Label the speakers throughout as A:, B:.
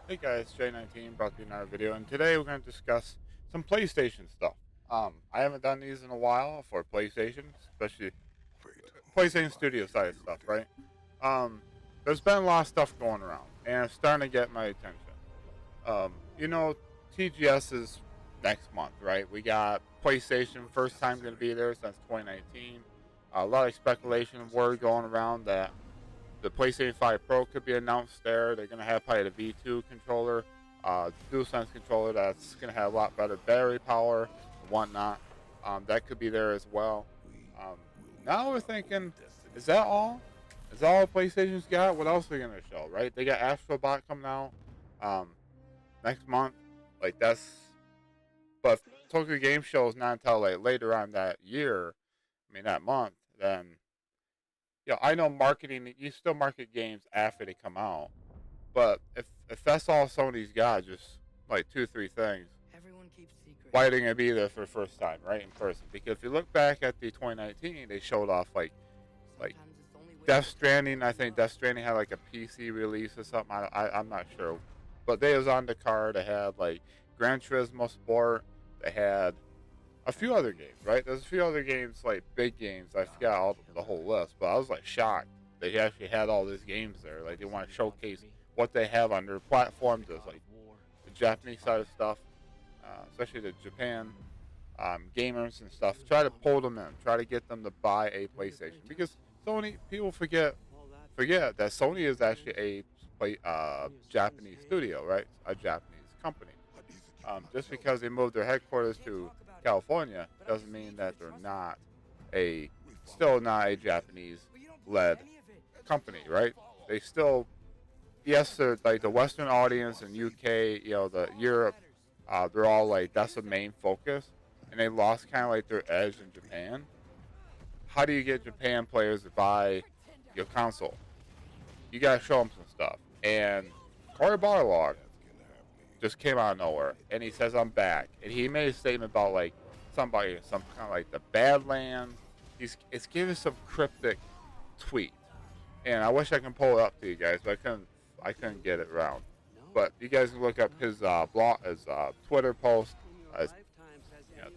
A: Hey guys, J19 brought to you another video, and today we're going to discuss some PlayStation stuff. I haven't done these in a while for PlayStation, especially PlayStation Studio side stuff, right? Um, there's been a lot of stuff going around, and it's starting to get my attention. You know, TGS is next month, right? We got PlayStation first time going to be there since 2019. A lot of speculation, word going around that the PlayStation 5 Pro could be announced there. They're going to have probably the V2 controller, DualSense controller that's going to have a lot better battery power and whatnot. That could be there as well. Um, Now we're thinking, is that all? Is that all PlayStation's got? What else are they going to show, right? They got Astrobot coming out um, next month. Like, but Tokyo Game Show is not until like later on that year, that month, then I know marketing. You still market games after they come out, but if that's all Sony's got, just like two or three things,
B: Everyone keeps secrets.
A: why are they gonna be there for the first time, right, in person? Because if you look back at the 2019, they showed off like
B: Sometimes it's the only way
A: Death
B: to protect
A: Stranding. I think
B: yourself.
A: Death Stranding had like a PC release or something. I'm not sure, but they was on the card. They had like Gran Turismo Sport. They had a few other games, right? There's a few other games, like big games. I forgot the whole list, but I was like shocked they actually had all these games there. Like they want to showcase what they have on their platforms. There's like the Japanese side of stuff, especially the Japan gamers and stuff. Try to pull them in. Try to get them to buy a PlayStation because Sony. People forget that Sony is actually a Japanese studio, right? A Japanese company. Just because they moved their headquarters to California doesn't mean that they're not a still not a Japanese led company, right? They still yes, they're like the Western audience in UK, the Europe, they're all like that's the main focus, and they lost kind of like their edge in Japan. How do you get Japan players to buy your console? You gotta show them some stuff. And Cory Barlog just came out of nowhere, and he says I'm back, and he made a statement about like somebody, some kind of like the Badlands. It's giving some cryptic tweet, and I wish I can pull it up to you guys, but I couldn't get it around. But you guys can look up his Twitter post, his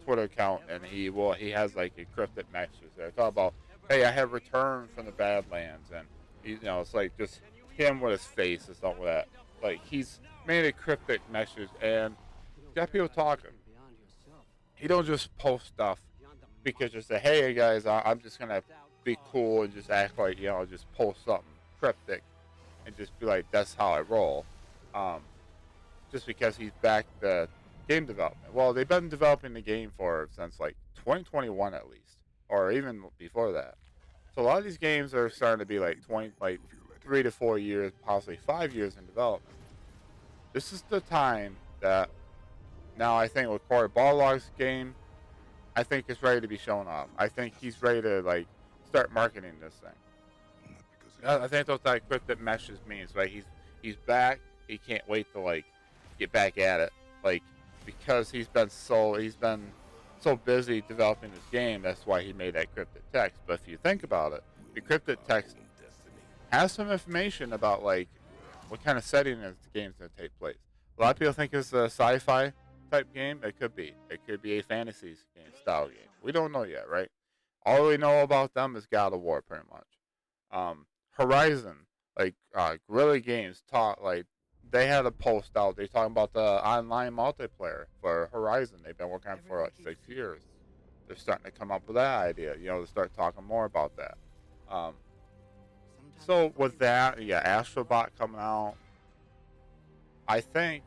A: Twitter account, and he has like encrypted messages there. Talk about, hey, I have returned from the Badlands, and it's like just him with his face and stuff like that. Like he's made a cryptic message and got people talking. He don't just post stuff because just say, hey guys, I'm just gonna be cool and just act like just post something cryptic and just be like that's how I roll. Um, just because he's back the game development. Well, they've been developing the game for since like 2021 at least, or even before that. So a lot of these games are starting to be like 3 to 4 years, possibly 5 years in development. This is the time that now I think with Cory Barlog's game, I think it's ready to be shown off. I think he's ready to like start marketing this thing. I think that's what cryptic message means, right? He's back. He can't wait to like get back at it, like because he's been so busy developing this game. That's why he made that cryptic text. But if you think about it, the cryptic text has some information about like what kind of setting is the game's going to take place. A lot of people think it's a sci-fi type game. It could be. It could be a fantasy game style game. We don't know yet, right? All we know about them is God of War, pretty much. Horizon, like Guerrilla Games, taught like they had a post out. They talking about the online multiplayer for Horizon. They've been working on it for like 6 years. They're starting to come up with that idea. To start talking more about that. Um, so with that, yeah, Astrobot coming out. I think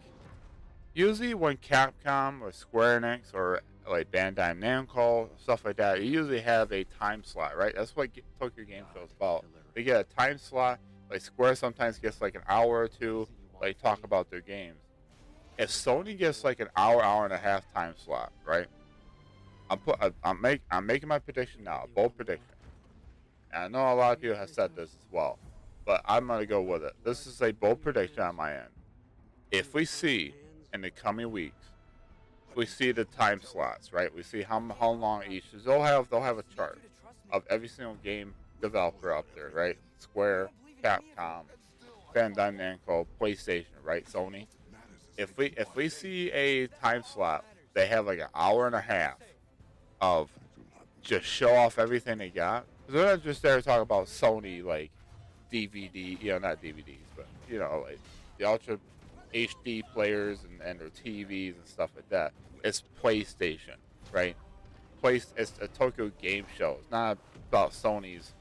A: usually when Capcom or Square Enix or like Bandai Namco stuff like that, you usually have a time slot, right? That's what Tokyo Game Show is about. They get a time slot. Like Square sometimes gets like an hour or two, like talk about their games. If Sony gets like an hour and a half time slot, right? I'm making my prediction now, a bold prediction. And I know a lot of people have said this as well, but I'm gonna go with it. This is a bold prediction on my end. If we see in the coming weeks, we see the time slots, right? We see how long each. They'll have a chart of every single game developer up there, right? Square, Capcom, Bandai Namco, PlayStation, right? Sony. If we see a time slot, they have like an hour and a half of just show off everything they got. 'Cause they're not just there to talk about Sony like DVD, not DVDs, but like the Ultra HD players and their TVs and stuff like that. It's PlayStation, right? It's a Tokyo Game Show. It's not about Sony's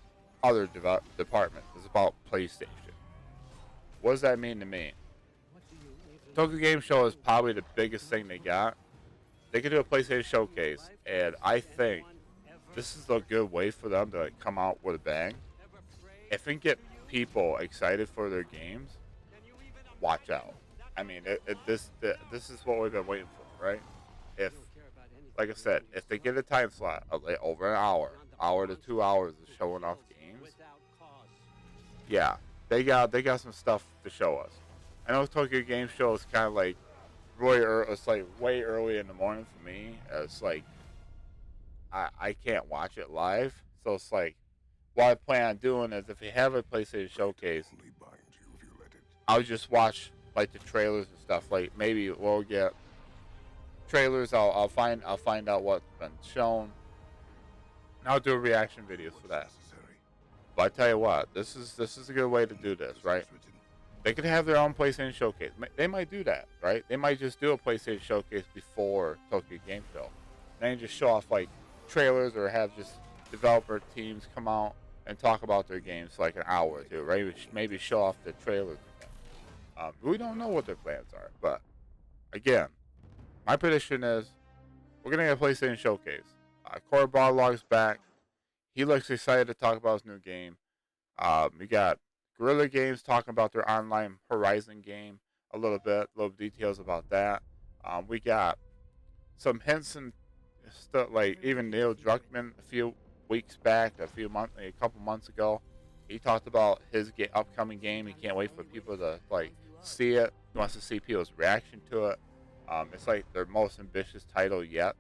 A: other department. It's about PlayStation. What does that mean to me? Tokyo Game Show is probably the biggest thing they got. They could do a PlayStation showcase, and I think this is a good way for them to come out with a bang. If they can get people excited for their games, watch out. I mean, this is what we've been waiting for, right? If, like I said, if they get a time slot of like over an hour to 2 hours of showing off games, yeah, they got some stuff to show us. I know Tokyo Game Show is kind of like it's like way early in the morning for me. It's like I can't watch it live, so it's like what I plan on doing is if you have a PlayStation showcase, I'll just watch like the trailers and stuff. Like maybe we'll get trailers. I'll find out what's been shown. And I'll do a reaction videos for that. But I tell you what, this is a good way to do this, right? They could have their own PlayStation showcase. They might do that, right? They might just do a PlayStation showcase before Tokyo Game Show. Then just show off like trailers or have just developer teams come out and talk about their games for like an hour or two, right? Maybe show off the trailers. We don't know what their plans are, but again, my prediction is we're gonna get a PlayStation showcase. Cory Barlog's back. He looks excited to talk about his new game. We got Guerrilla Games talking about their online Horizon game a little bit, little details about that. We got some hints and stuff like even Neil Druckmann a few weeks back, a couple months ago. He talked about his upcoming game. He can't wait for people to like see it. He wants to see people's reaction to it. It's like their most ambitious title yet.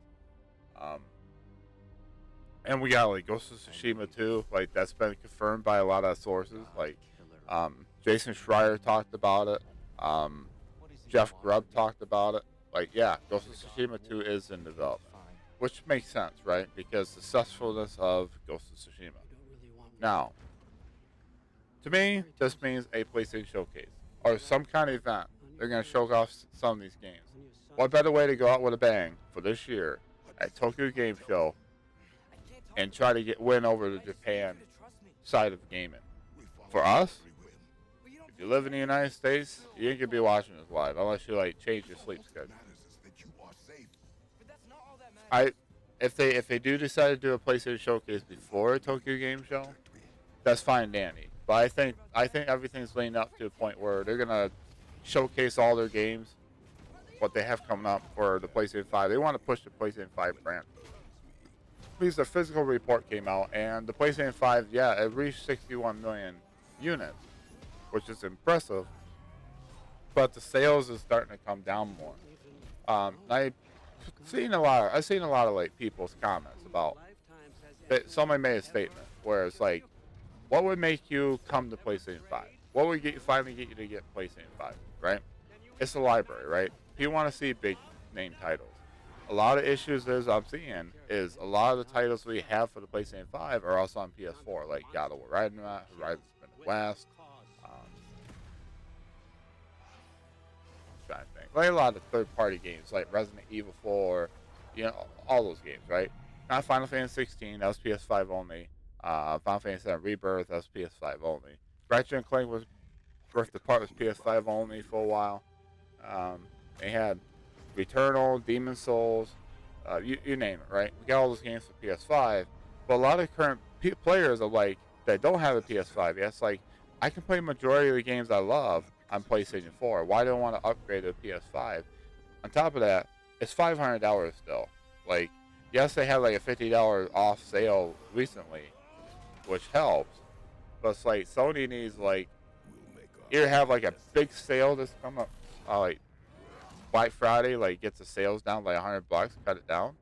A: And we got like Ghost of Tsushima too. Like that's been confirmed by a lot of sources. Like Jason Schreier talked about it. Jeff Grubb talked about it. Like yeah, Ghost of Tsushima 2 is in development, which makes sense, right? Because the successfulness of Ghost of Tsushima. Now, to me, this means a PlayStation showcase or some kind of event. They're going to show off some of these games. What better way to go out with a bang for this year at Tokyo Game Show and try to win over the Japan side of gaming? For us, if you live in the United States, you ain't gonna be watching this live unless you like change your sleep schedule. If they do decide to do a PlayStation showcase before a Tokyo Game Show, that's fine, Danny. But I think everything's leading up to a point where they're gonna showcase all their games, what they have coming up for the PlayStation 5. They want to push the PlayStation 5 brand. Because the physical report came out, and the PlayStation 5, yeah, it reached 61 million units, which is impressive. But the sales is starting to come down more. I've seen a lot of like people's comments about that. Somebody made a statement where it's like, what would make you come to PlayStation 5? What would finally get you to get PlayStation 5, right? It's the library, right? People want to see big name titles. A lot of issues I'm seeing is a lot of the titles we have for the PlayStation 5 are also on PS4, like God of War Ragnarok, Horizon Forbidden West. Trying to think, like a lot of third-party games, like Resident Evil 4, all those games, right? Not Final Fantasy 16, that was PS5 only. Final Fantasy 7 Rebirth, that was PS5 only. Ratchet and Clank was Rift Apart was PS5 only for a while. They had Returnal, Demon Souls, you name it, right? We got all those games for PS5, but a lot of current players are like that don't have a PS5. Yeah, it's like I can play majority of the games I love on PlayStation 4. Why do I want to upgrade to a PS5? On top of that, it's $500 still. Like, yes, they had like a $50 off sale recently, which helps, but it's like Sony needs like either have like a big sale that's come up, like Black Friday, like gets the sales down like $100, cut it down,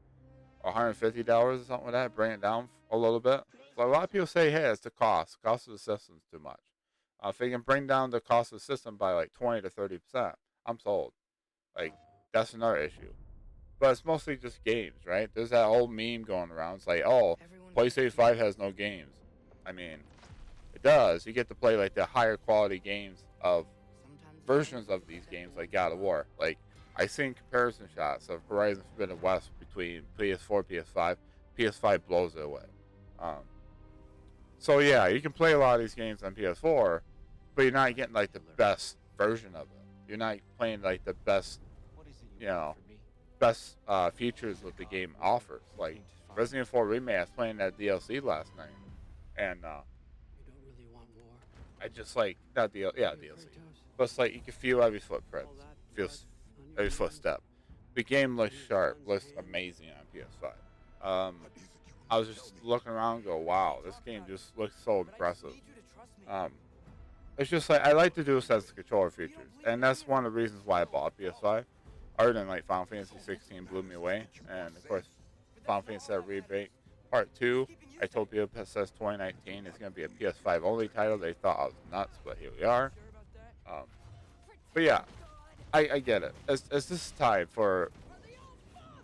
A: or $150 or something like that, bring it down a little bit. So a lot of people say, hey, it's the cost of the system's too much. If they can bring down the cost of the system by like 20 to 30%, I'm sold. Like, that's another issue. But it's mostly just games, right? There's that old meme going around. It's like, oh,
B: Everyone
A: PlayStation 5 has no games. I mean, it does. You get to play like the higher quality games of
B: sometimes
A: versions of these games like God of War. Like, I seen comparison shots of Horizon Forbidden West between PS4, PS5. PS5 blows it away. Um, so yeah, you can play a lot of these games on PS4, but you're not getting like the best version of it. You're not playing like the best, you know, best features that the game offers. Like Resident Evil 4 Remake, I was playing that DLC last night, and
B: you don't really want war.
A: I just like not DLC, but it's like you can feel every footprint, feels every footstep. The game looks sharp, looks amazing on PS5. I was just looking around and go, wow, this game just looks so impressive. Um, it's just like I like to do sense of controller features, and that's one of the reasons why I bought PS5. Other than like Final Fantasy 16 blew me away, and of course, Final Fantasy VII Remake Part 2. I told people it says 2019 is going to be a PS5 only title. They thought I was nuts, but here we are. Um, but yeah, I get it. It's this time for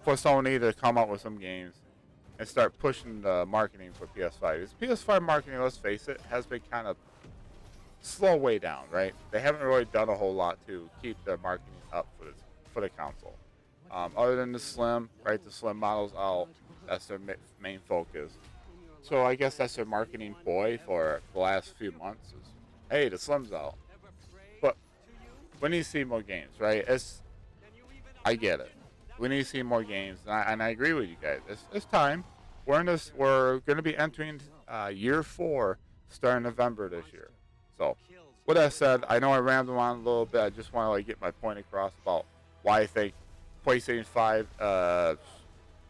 A: Sony to come up with some games and start pushing the marketing for PS5. This PS5 marketing, let's face it, has been kind of slow way down, right? They haven't really done a whole lot to keep their marketing up for the console. Other than the Slim, right? The Slim model's out. That's their main focus. So I guess that's their marketing ploy for the last few months. Is, hey, the Slim's out. But we need to see more games, right? I get it. We need to see more games, and I agree with you guys. It's time. We're going to be entering year 4 starting November this year. So, with that said, I know I rambled on a little bit. I just want to like get my point across about why I think PlayStation 5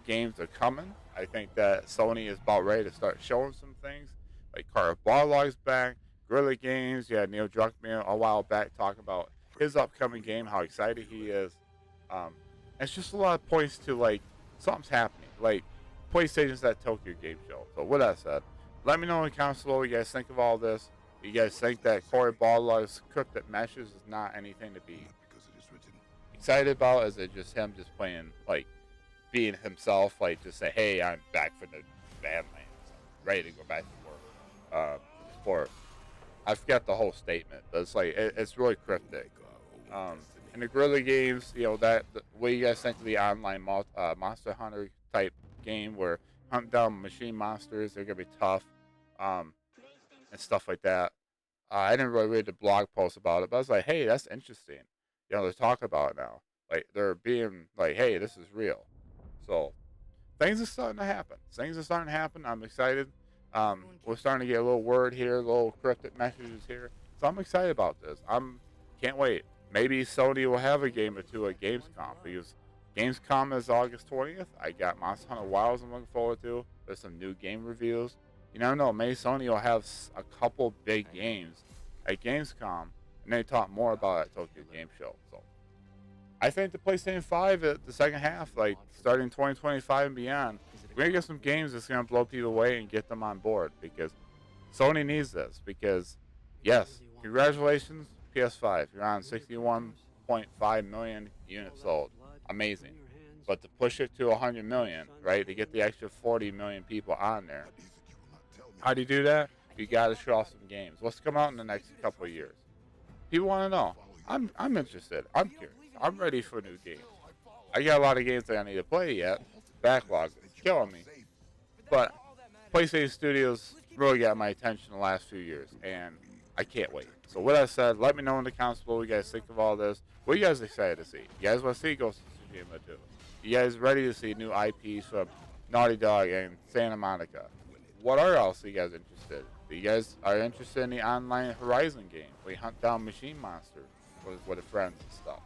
A: games are coming. I think that Sony is about ready to start showing some things. Like Barlog's back, Guerrilla Games. Yeah, Neil Druckmann a while back talking about his upcoming game, how excited he is. It's just a lot of points to like something's happening. Like PlayStation's at Tokyo Game Show. So with that said, let me know in the comments below what you guys think of all this. You guys think that Cory Barlog's cryptic meshes is not anything to be excited about? Is it just him just playing like being himself, like just say, hey, I'm back for the Badlands, ready to go back to work. For I forgot the whole statement, but it's like it's really cryptic. In the Guerrilla Games, you know what you guys think of the online Monster Hunter type game where hunt down machine monsters, they're gonna be tough, and stuff like that. I didn't really read the blog post about it, but I was like, hey, that's interesting. You know, they're talking about it now. Like they're being like, hey, this is real. So things are starting to happen. Things are starting to happen. I'm excited. We're starting to get a little word here, little cryptic messages here. So I'm excited about this. Can't wait. Maybe Sony will have a game or two at Gamescom because Gamescom is August 20th. I got Monster Hunter Wilds I'm looking forward to. There's some new game reviews. You never know. Maybe Sony will have a couple big games at Gamescom, and they talk more about it at Tokyo Game Show. So I think the PlayStation 5 at the second half, like starting 2025 and beyond, we're going to get some games that's going to blow people away and get them on board because Sony needs this. Because, yes, congratulations, PS5. You're on 61.5 million units sold. Amazing. But to push it to 100 million, right, to get the extra 40 million people on there, how do you do that? You got to show off some games. What's come out in the next couple of years? People want to know. I'm interested. I'm curious. I'm ready for new games. I got a lot of games that I need to play yet. Backlog is killing me. But PlayStation Studios really got my attention the last few years, and I can't wait. So with that said, let me know in the comments below what you guys think of all this. What are you guys excited to see? You guys want to see Ghost of Tsushima 2? You guys ready to see new IPs from Naughty Dog and Santa Monica? What else are you guys interested in? You guys are interested in the online Horizon game where you hunt down machine monsters with the friends and stuff?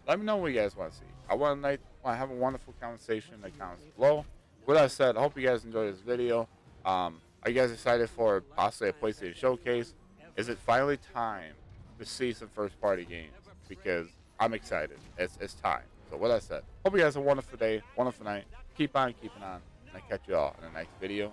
A: Let me know what you guys want to see. I want to have a wonderful conversation in the comments below. With that said, I hope you guys enjoyed this video. Are you guys excited for possibly a PlayStation Showcase? Is it finally time to see some first-party games? Because I'm excited. It's time. So with that said, hope you guys have a wonderful day, wonderful night. Keep on keeping on, and I'll catch you all in the next video.